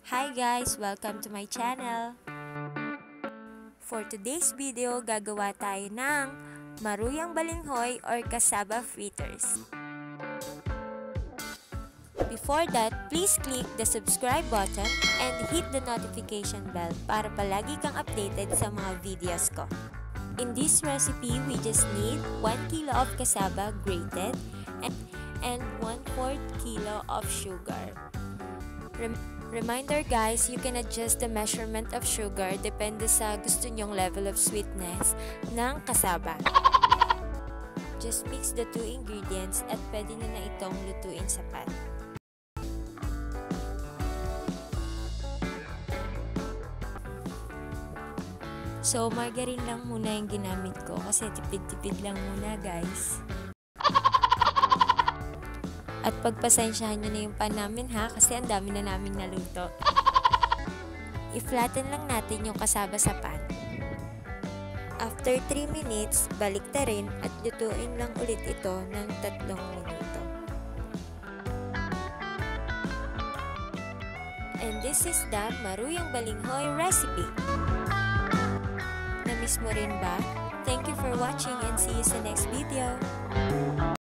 Hi guys! Welcome to my channel! For today's video, gagawa tayo ng maruyang balinghoy or cassava fritters. Before that, please click the subscribe button and hit the notification bell para palagi kang updated sa mga videos ko. In this recipe, we just need 1 kilo of cassava grated and 1/4 kilo of sugar. Reminder guys, you can adjust the measurement of sugar depende sa gusto nyong level of sweetness ng cassava. Just mix the two ingredients at pwede nyo na itong lutuin sa pan. So, margarine lang muna yung ginamit ko kasi tipid-tipid lang muna guys. At pagpasensyahan nyo na yung pan namin ha, kasi ang dami na naming naluto. I-flatten lang natin yung cassava sa pan. After 3 minutes, baliktarin at lutuin lang ulit ito ng 3 minuto. And this is the maruyang balinghoy recipe. Na-miss mo rin ba? Thank you for watching and see you sa next video.